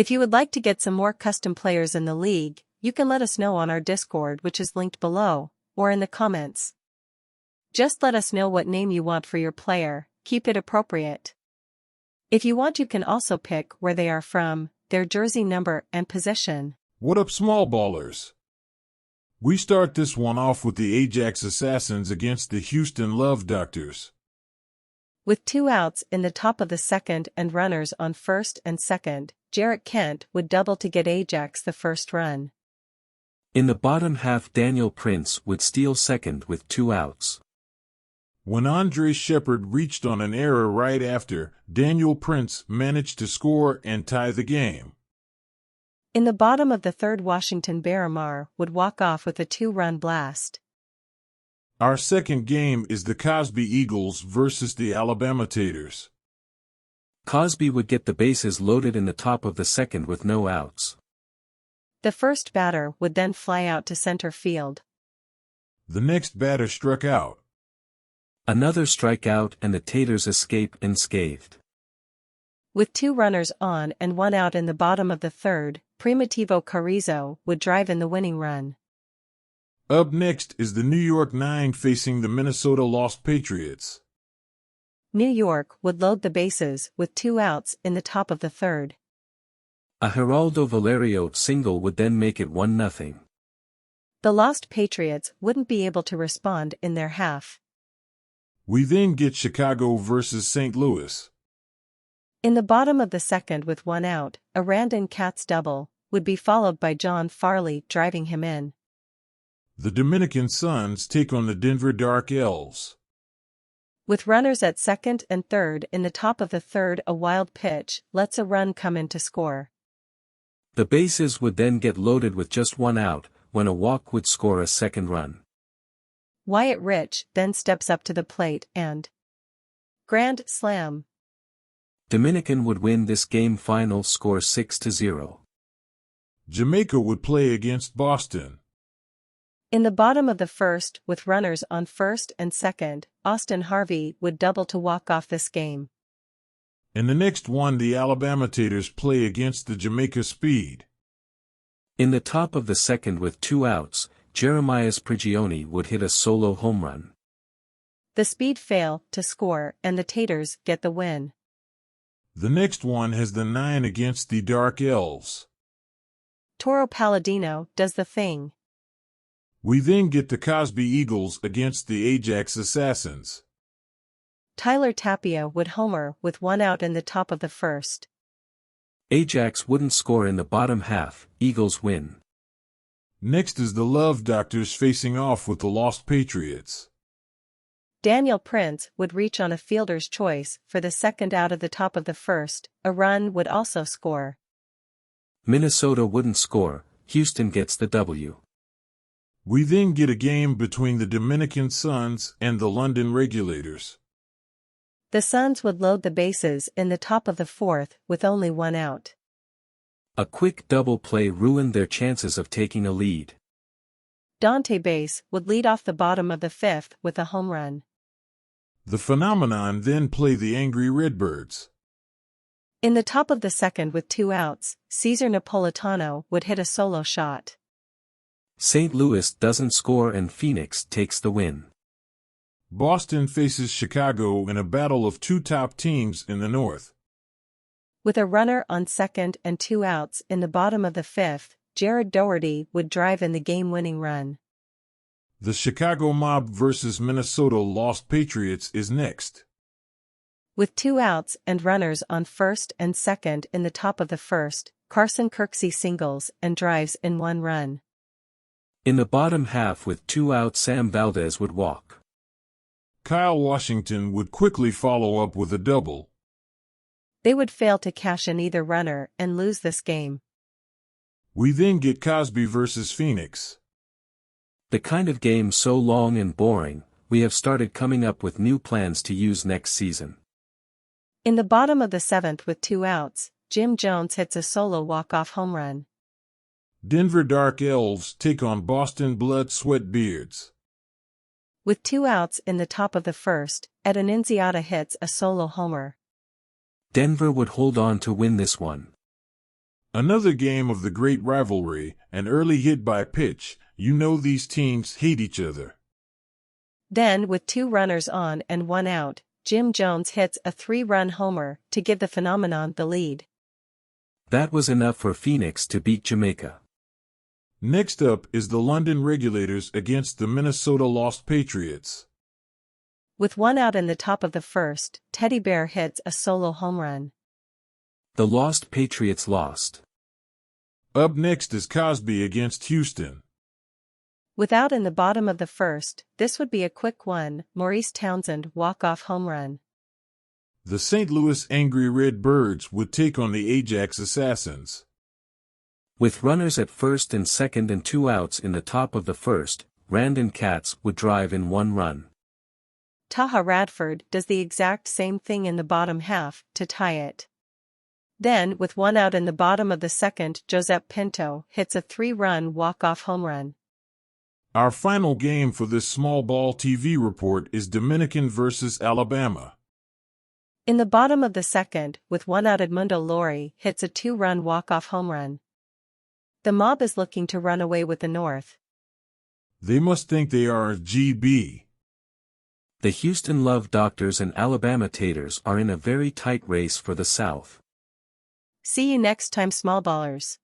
If you would like to get some more custom players in the league, you can let us know on our Discord, which is linked below, or in the comments. Just let us know what name you want for your player, keep it appropriate. If you want, you can also pick where they are from, their jersey number and position. What up, small ballers? We start this one off with the Ajax Assassins against the Houston Love Doctors. With 2 outs in the top of the second and runners on first and second, Jarrett Kent would double to get Ajax the first run. In the bottom half, Daniel Prince would steal second with 2 outs. When Andre Shepard reached on an error right after, Daniel Prince managed to score and tie the game. In the bottom of the third, Washington Barrymar would walk off with a 2-run blast. Our second game is the Cosby Eagles versus the Alabama Taters. Cosby would get the bases loaded in the top of the second with no outs. The first batter would then fly out to center field. The next batter struck out. Another strikeout and the Taters escape unscathed. With 2 runners on and 1 out in the bottom of the third, Primitivo Carrizo would drive in the winning run. Up next is the New York Nine facing the Minnesota Lost Patriots. New York would load the bases with 2 outs in the top of the third. A Geraldo Valerio single would then make it 1-0. The Lost Patriots wouldn't be able to respond in their half. We then get Chicago versus St. Louis. In the bottom of the second, with 1 out, a Randon Katz double would be followed by John Farley driving him in. The Dominican Suns take on the Denver Dark Elves. With runners at second and third in the top of the third, a wild pitch lets a run come in to score. The bases would then get loaded with just 1 out, when a walk would score a second run. Wyatt Rich then steps up to the plate and grand slam. Dominican would win this game, final score 6-0. Jamaica would play against Boston. In the bottom of the first, with runners on first and second, Austin Harvey would double to walk off this game. In the next one, the Alabama Taters play against the Jamaica Speed. In the top of the second, with 2 outs, Jeremias Prigioni would hit a solo home run. The Speed fail to score and the Taters get the win. The next one has the Nine against the Dark Elves. Toro Palladino does the thing. We then get the Cosby Eagles against the Ajax Assassins. Tyler Tapia would homer with 1 out in the top of the first. Ajax wouldn't score in the bottom half, Eagles win. Next is the Love Doctors facing off with the Lost Patriots. Daniel Prince would reach on a fielder's choice for the second out of the top of the first, a run would also score. Minnesota wouldn't score, Houston gets the W. We then get a game between the Dominican Suns and the London Regulators. The Suns would load the bases in the top of the fourth with only 1 out. A quick double play ruined their chances of taking a lead. Dante Bass would lead off the bottom of the fifth with a home run. The Phenomenon then play the Angry Redbirds. In the top of the second, with 2 outs, Cesar Napolitano would hit a solo shot. St. Louis doesn't score and Phoenix takes the win. Boston faces Chicago in a battle of 2 top teams in the North. With a runner on second and 2 outs in the bottom of the fifth, Jared Doherty would drive in the game-winning run. The Chicago Mob versus Minnesota Lost Patriots is next. With 2 outs and runners on first and second in the top of the first, Carson Kirksey singles and drives in 1 run. In the bottom half, with 2 outs, Sam Valdez would walk. Kyle Washington would quickly follow up with a double. They would fail to cash in either runner and lose this game. We then get Cosby versus Phoenix. The kind of game so long and boring, we have started coming up with new plans to use next season. In the bottom of the seventh, with 2 outs, Jim Jones hits a solo walk-off home run. Denver Dark Elves take on Boston Blood Sweat Beards. With 2 outs in the top of the first, Ed Annunziata hits a solo homer. Denver would hold on to win this one. Another game of the great rivalry, an early hit by pitch. You know these teams hate each other. Then, with 2 runners on and 1 out, Jim Jones hits a 3-run homer to give the phenomenon the lead. That was enough for Phoenix to beat Jamaica. Next up is the London Regulators against the Minnesota Lost Patriots. With 1 out in the top of the first, Teddy Bear hits a solo home run. The Lost Patriots lost. Up next is Cosby against Houston. With out in the bottom of the first, this would be a quick one, Maurice Townsend walk-off home run. The St. Louis Angry Red Birds would take on the Ajax Assassins. With runners at first and second and 2 outs in the top of the first, Randon Katz would drive in 1 run. Taha Radford does the exact same thing in the bottom half to tie it. Then, with 1 out in the bottom of the second, Josep Pinto hits a 3-run walk-off home run. Our final game for this small ball TV report is Dominican versus Alabama. In the bottom of the second, with 1 out, Edmundo Lori hits a 2-run walk-off home run. The mob is looking to run away with the North. They must think they are GB. The Houston Love Doctors and Alabama Taters are in a very tight race for the South. See you next time, small ballers.